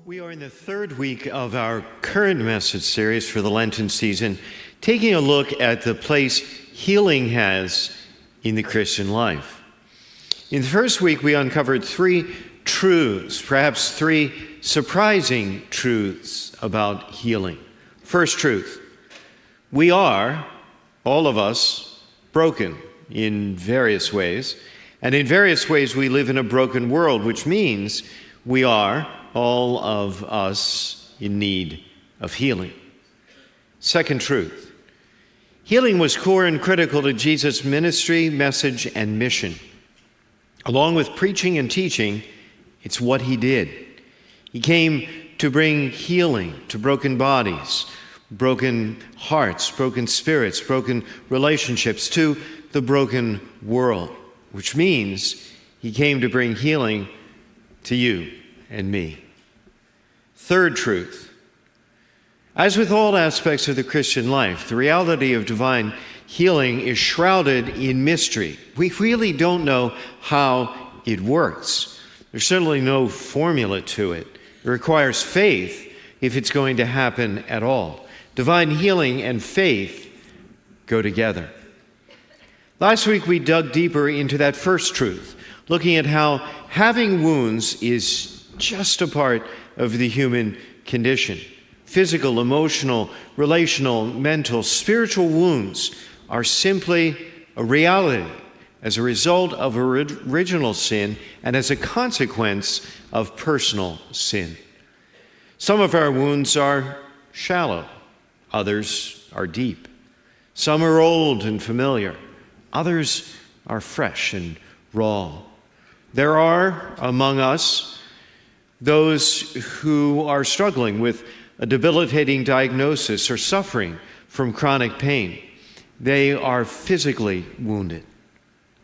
We are in the third week of our current message series for the Lenten season, taking a look at the place healing has in the Christian life. In the first week, we uncovered three truths, perhaps three surprising truths about healing. First truth, we are, all of us, broken in various ways, and in various ways we live in a broken world, which means we are, all of us, in need of healing. Second truth, healing was core and critical to Jesus' ministry, message, and mission. Along with preaching and teaching, it's what he did. He came to bring healing to broken bodies, broken hearts, broken spirits, broken relationships, to the broken world, which means he came to bring healing to you and me. Third truth, as with all aspects of the Christian life, the reality of divine healing is shrouded in mystery. We really don't know how it works. There's certainly no formula to it. It requires faith if it's going to happen at all. Divine healing and faith go together. Last week we dug deeper into that first truth, looking at how having wounds is just a part of the human condition. Physical, emotional, relational, mental, spiritual wounds are simply a reality as a result of original sin and as a consequence of personal sin. Some of our wounds are shallow, others are deep. Some are old and familiar, others are fresh and raw. There are among us those who are struggling with a debilitating diagnosis or suffering from chronic pain. They are physically wounded.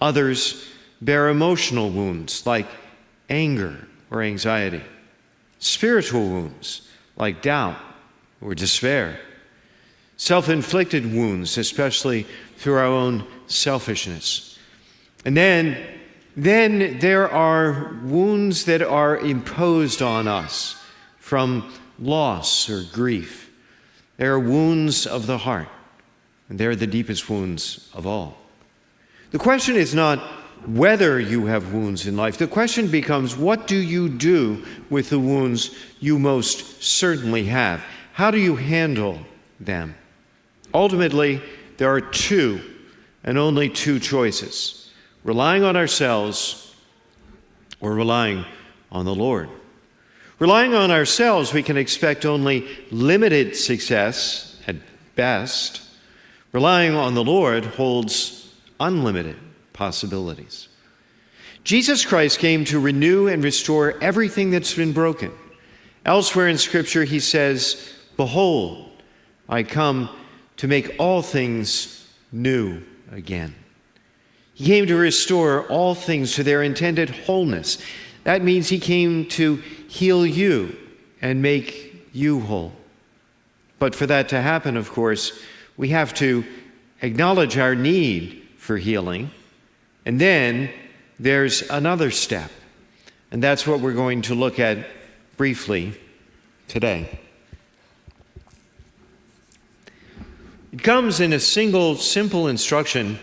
Others bear emotional wounds like anger or anxiety, spiritual wounds like doubt or despair, self-inflicted wounds, especially through our own selfishness. And then there are wounds that are imposed on us from loss or grief. There are wounds of the heart, and they're the deepest wounds of all. The question is not whether you have wounds in life. The question becomes, what do you do with the wounds you most certainly have? How do you handle them? Ultimately, there are two, and only two choices: relying on ourselves or relying on the Lord. Relying on ourselves, we can expect only limited success at best. Relying on the Lord holds unlimited possibilities. Jesus Christ came to renew and restore everything that's been broken. Elsewhere in Scripture, he says, "Behold, I come to make all things new again." He came to restore all things to their intended wholeness. That means he came to heal you and make you whole. But for that to happen, of course, we have to acknowledge our need for healing. And then there's another step. And that's what we're going to look at briefly today. It comes in a single, simple instruction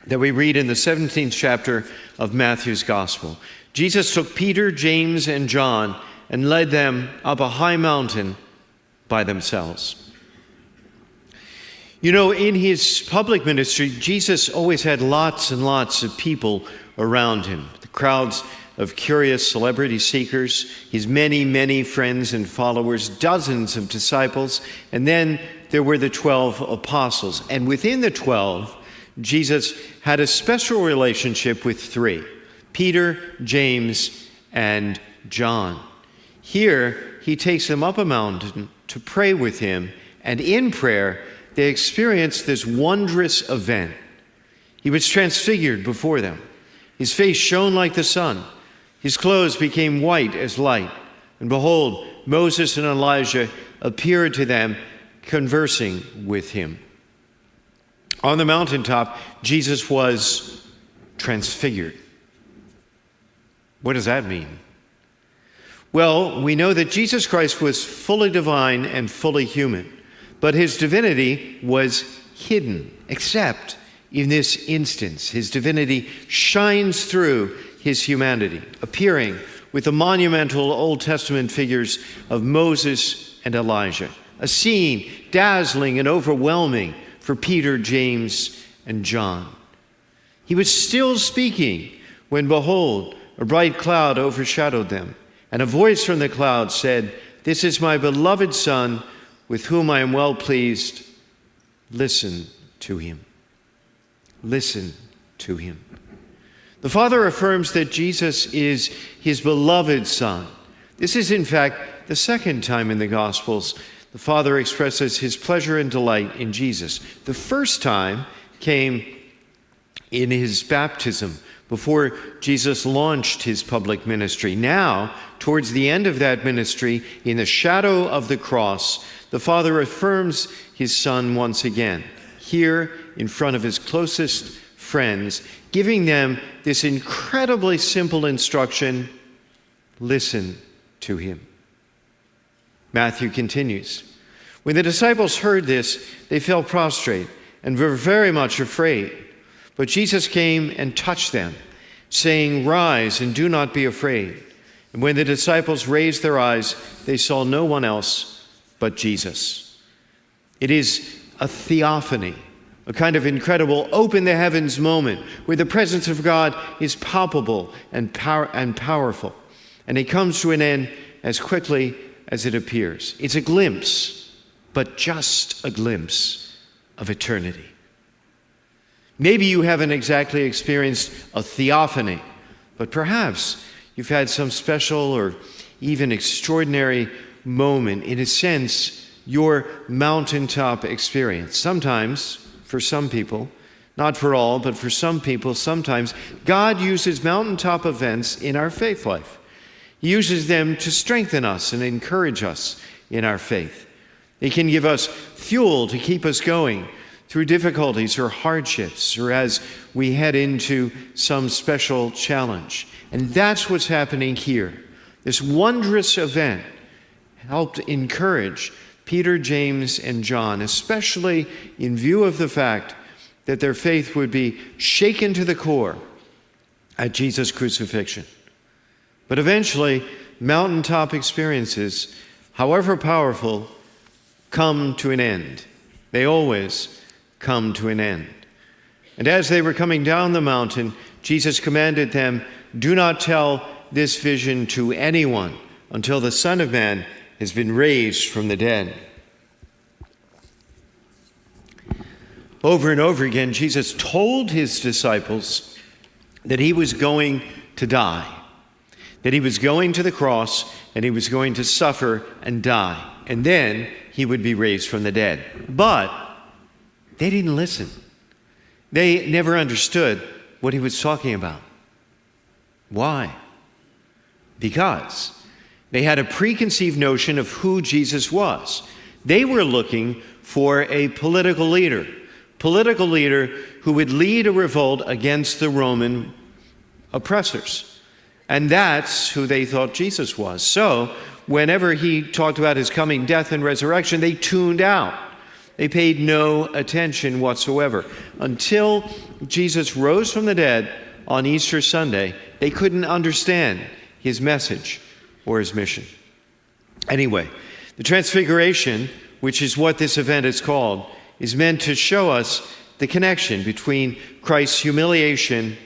that we read in the 17th chapter of Matthew's Gospel. Jesus took Peter, James, and John and led them up a high mountain by themselves. You know, in his public ministry, Jesus always had lots and lots of people around him. The crowds of curious celebrity seekers, his many, many friends and followers, dozens of disciples, and then there were the 12 apostles. And within the 12, Jesus had a special relationship with three: Peter, James, and John. Here, he takes them up a mountain to pray with him, and in prayer, they experience this wondrous event. He was transfigured before them. His face shone like the sun. His clothes became white as light. And behold, Moses and Elijah appeared to them, conversing with him. On the mountaintop, Jesus was transfigured. What does that mean? Well, we know that Jesus Christ was fully divine and fully human, but his divinity was hidden, except in this instance. His divinity shines through his humanity, appearing with the monumental Old Testament figures of Moses and Elijah, a scene dazzling and overwhelming for Peter, James, and John. He was still speaking when, behold, a bright cloud overshadowed them, and a voice from the cloud said, "This is my beloved Son, with whom I am well pleased. Listen to him." Listen to him. The Father affirms that Jesus is his beloved Son. This is, in fact, the second time in the Gospels the Father expresses his pleasure and delight in Jesus. The first time came in his baptism, before Jesus launched his public ministry. Now, towards the end of that ministry, in the shadow of the cross, the Father affirms his Son once again, here in front of his closest friends, giving them this incredibly simple instruction: listen to him. Matthew continues, "When the disciples heard this, they fell prostrate and were very much afraid. But Jesus came and touched them, saying, 'Rise and do not be afraid.' And when the disciples raised their eyes, they saw no one else but Jesus." It is a theophany, a kind of incredible open the heavens moment where the presence of God is palpable and powerful. And it comes to an end as quickly as it appears. It's a glimpse, but just a glimpse of eternity. Maybe you haven't exactly experienced a theophany, but perhaps you've had some special or even extraordinary moment, in a sense, your mountaintop experience. Sometimes, for some people, not for all, but for some people, sometimes God uses mountaintop events in our faith life. He uses them to strengthen us and encourage us in our faith. He can give us fuel to keep us going through difficulties or hardships, or as we head into some special challenge. And that's what's happening here. This wondrous event helped encourage Peter, James, and John, especially in view of the fact that their faith would be shaken to the core at Jesus' crucifixion. But eventually, mountaintop experiences, however powerful, come to an end. They always come to an end. And as they were coming down the mountain, Jesus commanded them, "Do not tell this vision to anyone until the Son of Man has been raised from the dead." Over and over again, Jesus told his disciples that he was going to die, that he was going to the cross, and he was going to suffer and die, and then he would be raised from the dead. But they didn't listen. They never understood what he was talking about. Why? Because they had a preconceived notion of who Jesus was. They were looking for a political leader who would lead a revolt against the Roman oppressors. And that's who they thought Jesus was. So whenever he talked about his coming death and resurrection, they tuned out. They paid no attention whatsoever. Until Jesus rose from the dead on Easter Sunday, they couldn't understand his message or his mission. Anyway, the Transfiguration, which is what this event is called, is meant to show us the connection between Christ's humiliation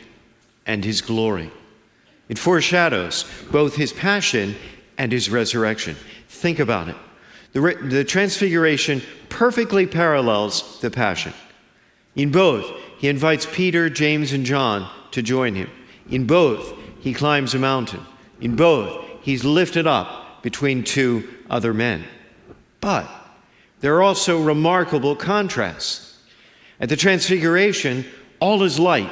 and his glory. It foreshadows both his passion and his resurrection. Think about it. The transfiguration perfectly parallels the passion. In both, he invites Peter, James, and John to join him. In both, he climbs a mountain. In both, he's lifted up between two other men. But there are also remarkable contrasts. At the transfiguration, all is light.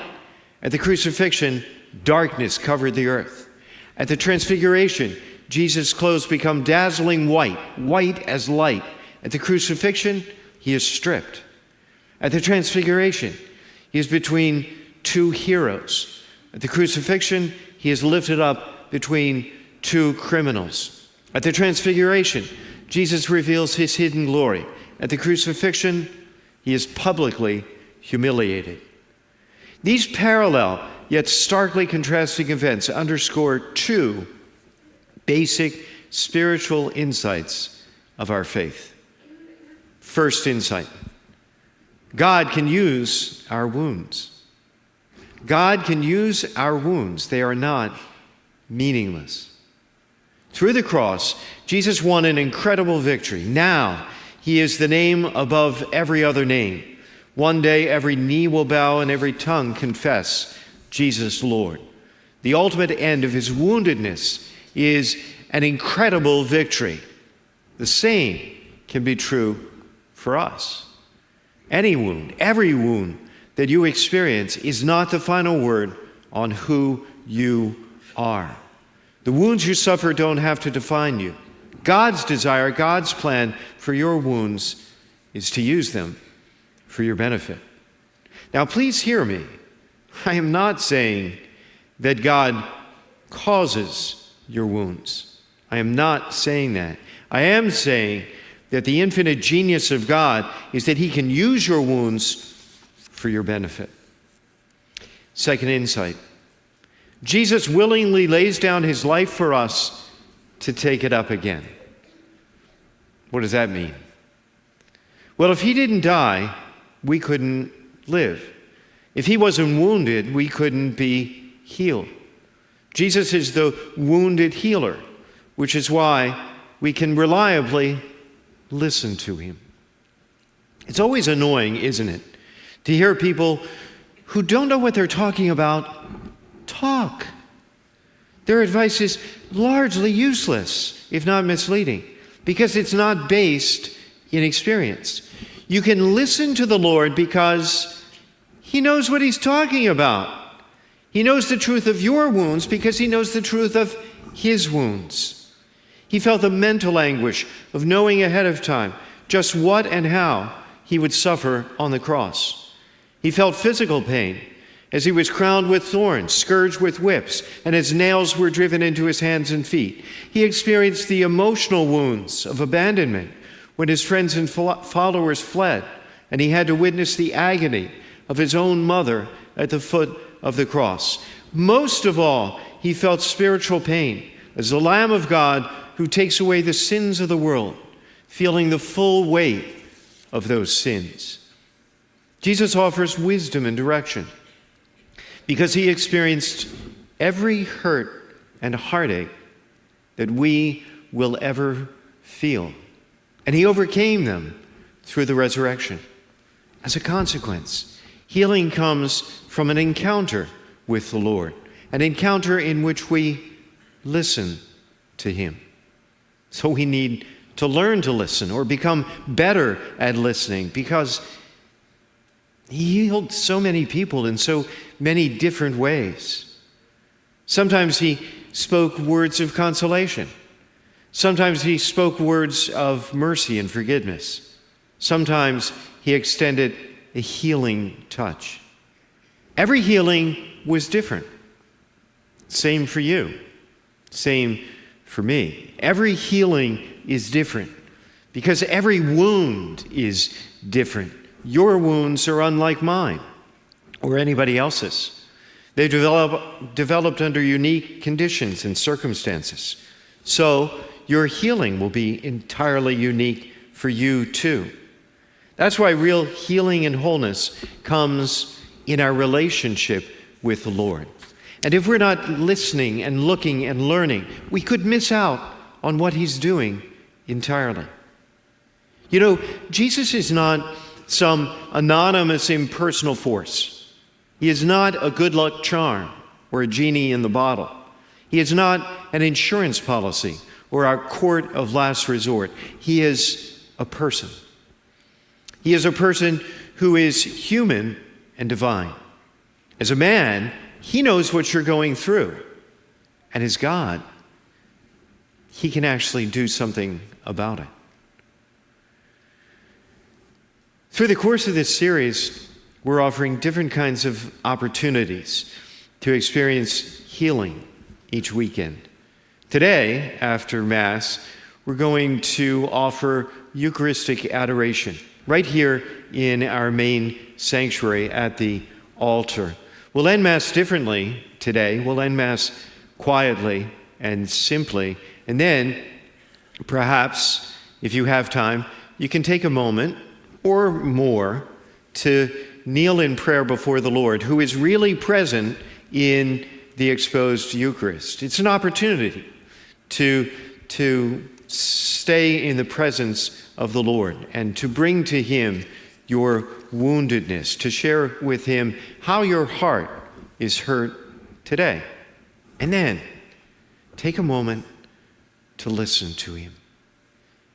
At the crucifixion, darkness covered the earth. At the transfiguration, Jesus' clothes become dazzling white, white as light. At the crucifixion, he is stripped. At the transfiguration, he is between two heroes. At the crucifixion, he is lifted up between two criminals. At the transfiguration, Jesus reveals his hidden glory. At the crucifixion, he is publicly humiliated. These parallel yet starkly contrasting events underscore two basic spiritual insights of our faith. First insight: God can use our wounds. God can use our wounds. They are not meaningless. Through the cross, Jesus won an incredible victory. Now, he is the name above every other name. One day, every knee will bow and every tongue confess Jesus Lord. The ultimate end of his woundedness is an incredible victory. The same can be true for us. Any wound, every wound that you experience is not the final word on who you are. The wounds you suffer don't have to define you. God's desire, God's plan for your wounds is to use them for your benefit. Now, please hear me. I am not saying that God causes your wounds. I am not saying that. I am saying that the infinite genius of God is that he can use your wounds for your benefit. Second insight: Jesus willingly lays down his life for us to take it up again. What does that mean? Well, if he didn't die, we couldn't live. If he wasn't wounded, we couldn't be healed. Jesus is the wounded healer, which is why we can reliably listen to him. It's always annoying, isn't it, to hear people who don't know what they're talking about talk. Their advice is largely useless, if not misleading, because it's not based in experience. You can listen to the Lord because he knows what he's talking about. He knows the truth of your wounds because he knows the truth of his wounds. He felt the mental anguish of knowing ahead of time just what and how he would suffer on the cross. He felt physical pain as he was crowned with thorns, scourged with whips, and as nails were driven into his hands and feet. He experienced the emotional wounds of abandonment when his friends and followers fled, and he had to witness the agony of his own mother at the foot of the cross. Most of all, he felt spiritual pain as the Lamb of God who takes away the sins of the world, feeling the full weight of those sins. Jesus offers wisdom and direction because he experienced every hurt and heartache that we will ever feel. And he overcame them through the resurrection. As a consequence, healing comes from an encounter with the Lord, an encounter in which we listen to him. So we need to learn to listen or become better at listening, because he healed so many people in so many different ways. Sometimes he spoke words of consolation. Sometimes he spoke words of mercy and forgiveness. Sometimes he extended a healing touch. Every healing was different. Same for you. Same for me. Every healing is different because every wound is different. Your wounds are unlike mine or anybody else's. They developed under unique conditions and circumstances. So your healing will be entirely unique for you too. That's why real healing and wholeness comes in our relationship with the Lord. And if we're not listening and looking and learning, we could miss out on what he's doing entirely. You know, Jesus is not some anonymous impersonal force. He is not a good luck charm or a genie in the bottle. He is not an insurance policy or our court of last resort. He is a person. He is a person who is human and divine. As a man, he knows what you're going through. And as God, he can actually do something about it. Through the course of this series, we're offering different kinds of opportunities to experience healing each weekend. Today, after Mass, we're going to offer Eucharistic adoration right here in our main sanctuary at the altar. We'll end Mass differently today. We'll end Mass quietly and simply. And then, perhaps, if you have time, you can take a moment or more to kneel in prayer before the Lord, who is really present in the exposed Eucharist. It's an opportunity to stay in the presence of the Lord and to bring to him your woundedness, to share with him how your heart is hurt today. And then take a moment to listen to him.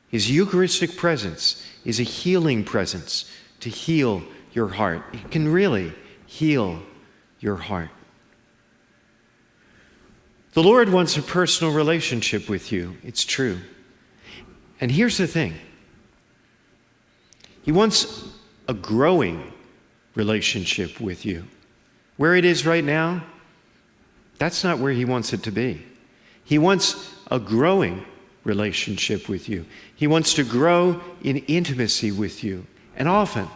His Eucharistic presence is a healing presence to heal your heart. It can really heal your heart. The Lord wants a personal relationship with you. It's true. And here's the thing. He wants a growing relationship with you. Where it is right now, that's not where he wants it to be. He wants a growing relationship with you. He wants to grow in intimacy with you. And often,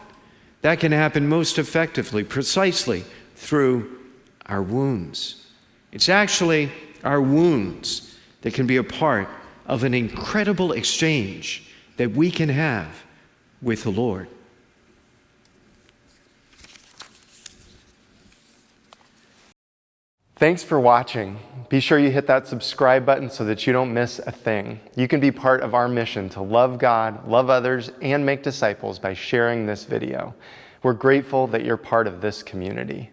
that can happen most effectively, precisely through our wounds. It's actually our wounds that can be a part of an incredible exchange that we can have with the Lord. Thanks for watching. Be sure you hit that subscribe button so that you don't miss a thing. You can be part of our mission to love God, love others, and make disciples by sharing this video. We're grateful that you're part of this community.